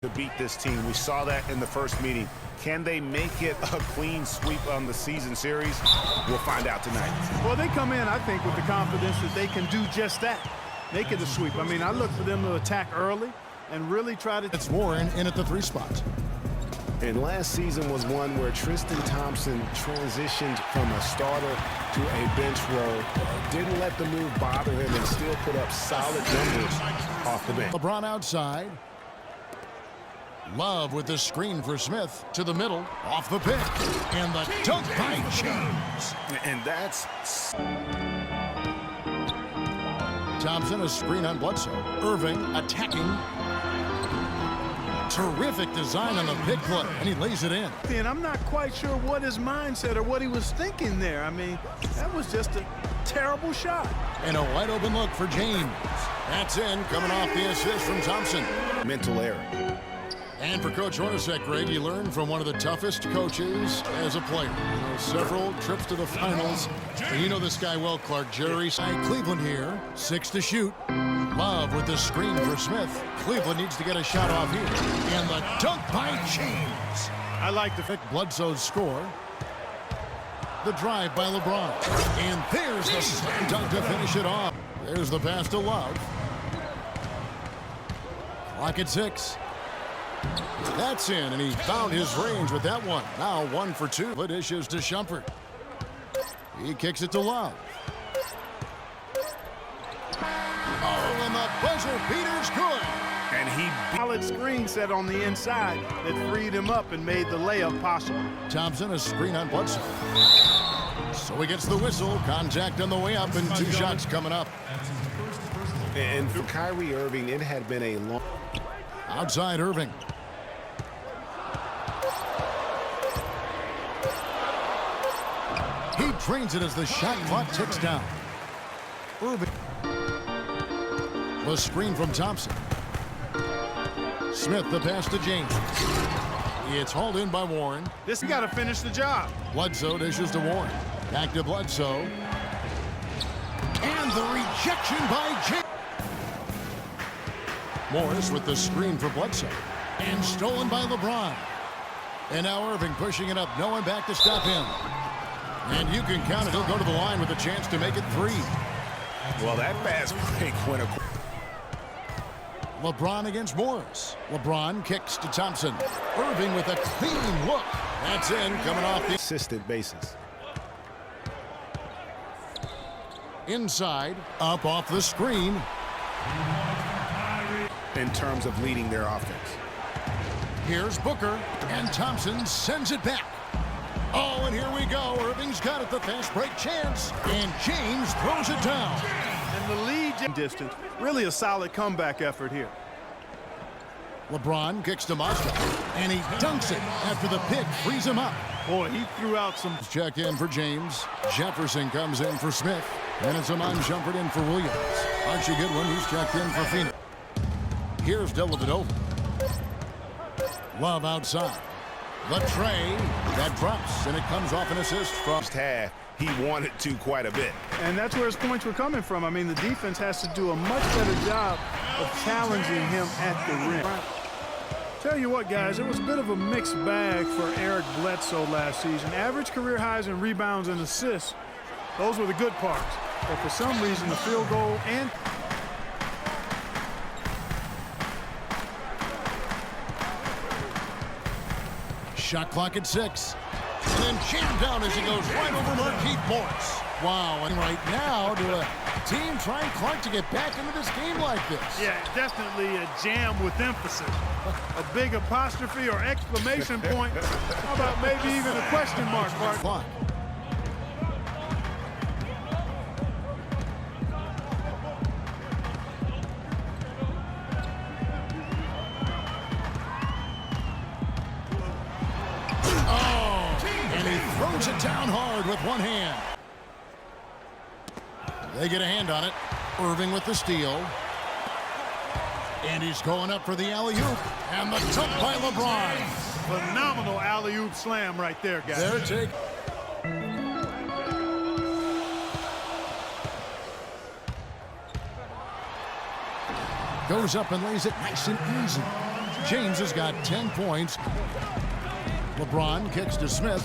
to beat this team. We saw that in the first meeting. Can they make it a clean sweep on the season series? We'll find out tonight. Well, they come in, I think, with the confidence that they can do just that. Make it a sweep. I mean, I look for them to attack early and really try to... It's Warren in at the 3 spot. And last season was one where Tristan Thompson transitioned from a starter to a bench role. Didn't let the move bother him and still put up solid numbers off the bench. LeBron outside. Love with the screen for Smith to the middle, off the pick, and the dunk by James. And that's... Thompson, a screen on Bledsoe. Irving attacking. Terrific design on the pick play, and he lays it in. And I'm not quite sure what his mindset or what he was thinking there. I mean, that was just a terrible shot. And a wide open look for James. That's in, coming off the assist from Thompson. Mental error. And for Coach Hornacek, Greg, you learned from one of the toughest coaches as a player. You know, several trips to the finals. And you know this guy well, Clark. Jerry Cleveland here, 6 to shoot. Love with the screen for Smith. Cleveland needs to get a shot off here. And the dunk by James. I like the pick. Bledsoe's score. The drive by LeBron. And there's the slam dunk to finish it off. There's the pass to Love. Clock at 6. That's in, and he found his range with that one. Now 1 for 2. But issues to Shumpert. He kicks it to Love. Oh, and the buzzer beater's good. And he solid screen set on the inside that freed him up and made the layup possible. Thompson, a screen on Bledsoe. So he gets the whistle. Contact on the way up, and 2 shots coming up. And for Kyrie Irving, it had been a long... Outside Irving. He drains it as the shot clock ticks down. Irving. The screen from Thompson. Smith, the pass to James. It's hauled in by Warren. This got to finish the job. Bledsoe dishes to Warren. Back to Bledsoe. And the rejection by James. Morris with the screen for Bledsoe. And stolen by LeBron. And now Irving pushing it up. No one back to stop him. And you can count it. He'll go to the line with a chance to make it 3. Well, that fast break went a... LeBron against Morris. LeBron kicks to Thompson. Irving with a clean look. That's in, coming off the consistent basis. Inside, up off the screen. In terms of leading their offense. Here's Booker, and Thompson sends it back. Oh, and here we go. Irving's got it, the fast break chance, and James throws it down. And the lead distance, really a solid comeback effort here. LeBron kicks to Moscow, and he dunks it after the pick frees him up. Boy, he threw out some... Check in for James. Jefferson comes in for Smith, and it's Amon Shumpert in for Williams. Archie Goodwin, who's checked in for Phoenix. Here's Dellavedova. Love outside. The tray that drops, and it comes off an assist from... Half, he wanted to quite a bit. And that's where his points were coming from. I mean, the defense has to do a much better job of challenging him at the rim. Tell you what, guys, it was a bit of a mixed bag for Eric Bledsoe last season. Average career highs in rebounds and assists. Those were the good parts. But for some reason, the field goal and... Shot clock at 6. And then jammed down as he goes right over Markieff Morris. Wow, and right now to a team trying Clark to get back into this game like this. Yeah, definitely a jam with emphasis. A big apostrophe or exclamation point. How about maybe even a question mark, Mark? Throws it down hard with one hand. They get a hand on it. Irving with the steal. And he's going up for the alley-oop. And the dunk by LeBron. Phenomenal alley-oop slam right there, guys. Their take. Goes up and lays it nice and easy. James has got 10 points. LeBron kicks to Smith.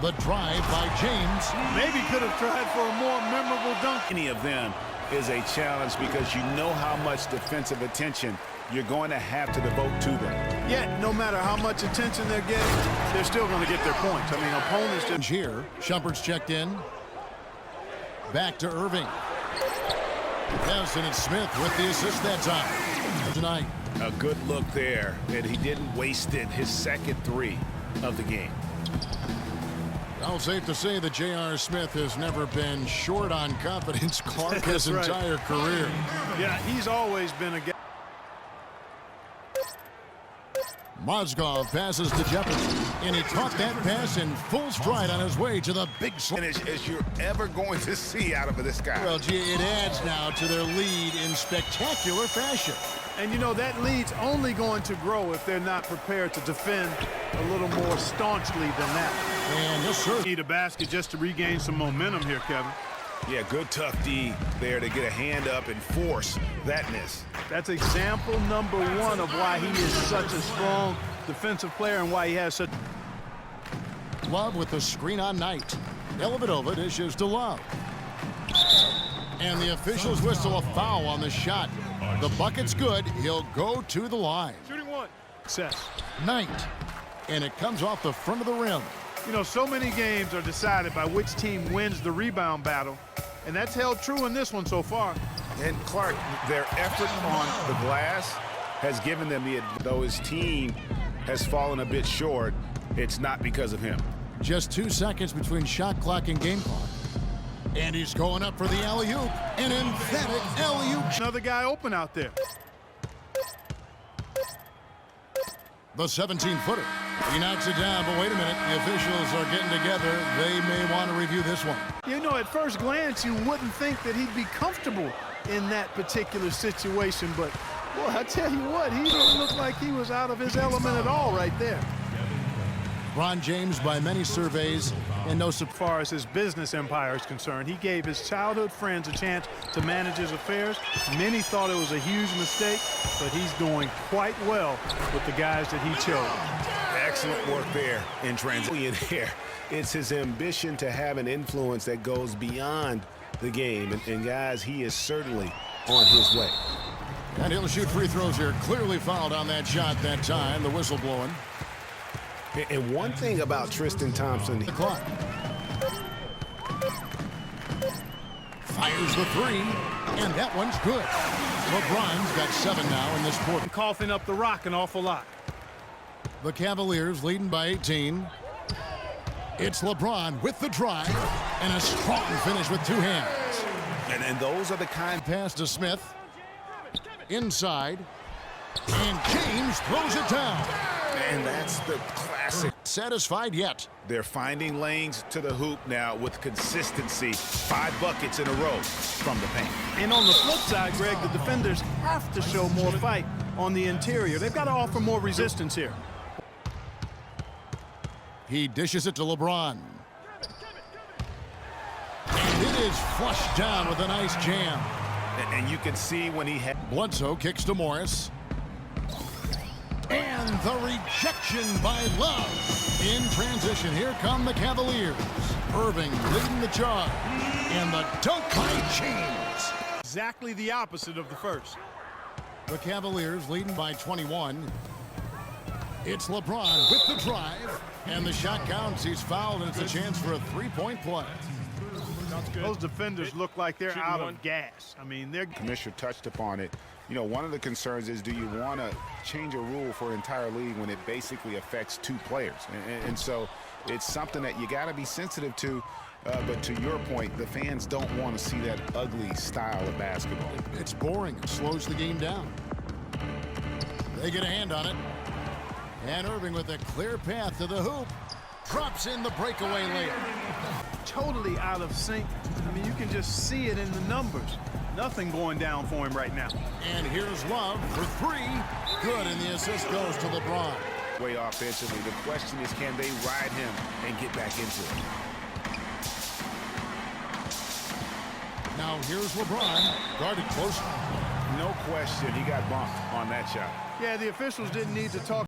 The drive by James. Maybe could have tried for a more memorable dunk. Any of them is a challenge because you know how much defensive attention you're going to have to devote to them. Yet, no matter how much attention they're getting, they're still going to get their points. I mean, opponents just... Here, Shumpert's checked in. Back to Irving. Yes, and it's Smith with the assist that time. Tonight. A good look there, and he didn't waste it. His second three of the game. Well, safe to say that J.R. Smith has never been short on confidence, Clark, his entire career. Yeah, he's always been a guy. Mozgov passes to Jefferson, and he caught that pass in full stride on his way to the big slam. As you're ever going to see out of this guy. Well, gee, it adds now to their lead in spectacular fashion. And, you know, that lead's only going to grow if they're not prepared to defend a little more staunchly than that. And yes, sir. Need a basket just to regain some momentum here, Kevin. Yeah, good tough D there to get a hand up and force that miss. That's example number one of why he is such a strong defensive player and why he has such... Love with the screen on Knight. Dellavedova dishes to Love. And the officials whistle a foul on the shot. The bucket's good. He'll go to the line. Shooting one. Success. Knight. And it comes off the front of the rim. You know, so many games are decided by which team wins the rebound battle, and that's held true in this one so far. And Clark, their effort on the glass has given them though his team has fallen a bit short, it's not because of him. Just 2 seconds between shot clock and game clock. And he's going up for the alley-oop. An emphatic alley-oop. Another guy open out there. The 17-footer. He knocks it down, but wait a minute. The officials are getting together. They may want to review this one. You know, at first glance, you wouldn't think that he'd be comfortable in that particular situation, but, boy, I tell you what, he didn't look like he was out of his element at all right there. LeBron James, by many surveys, and no surprise. As far as his business empire is concerned, he gave his childhood friends a chance to manage his affairs. Many thought it was a huge mistake, but he's doing quite well with the guys that he chose. Excellent work there in transition. It's his ambition to have an influence that goes beyond the game. And guys, he is certainly on his way. And he'll shoot free throws here. Clearly fouled on that shot that time. The whistle blowing. And one thing about Tristan Thompson, the clock. Fires the three, and that one's good. LeBron's got 7 now in this quarter. Coughing up the rock an awful lot. The Cavaliers leading by 18. It's LeBron with the drive, and a strong finish with 2 hands. And those are the kind. Pass to Smith. Inside. And James throws it down. And that's the classic. Satisfied yet. They're finding lanes to the hoop now with consistency. 5 buckets in a row from the paint. And on the flip side, Greg, the defenders have to show more fight on the interior. They've got to offer more resistance here. He dishes it to LeBron. And it is flushed down with a nice jam. And you can see when he had. Bledsoe kicks to Morris. And the rejection by Love. In transition, here come the Cavaliers. Irving leading the charge. And the dunk by James. Exactly the opposite of the first. The Cavaliers leading by 21. It's LeBron with the drive. And the shot counts. He's fouled, and it's a chance for a 3-point play. Those defenders look like they're out of gas. I mean, they're... Commissioner touched upon it. You know, one of the concerns is, do you want to change a rule for an entire league when it basically affects 2 players? And so it's something that you got to be sensitive to. But to your point, the fans don't want to see that ugly style of basketball. It's boring. It slows the game down. They get a hand on it. And Irving with a clear path to the hoop. Drops in the breakaway layup. Totally out of sync. I mean, you can just see it in the numbers. Nothing going down for him right now. And here's Love for 3. Good, and the assist goes to LeBron. Way offensively. The question is, can they ride him and get back into it? Now here's LeBron, guarded close. No question he got bumped on that shot. Yeah, the officials didn't need to talk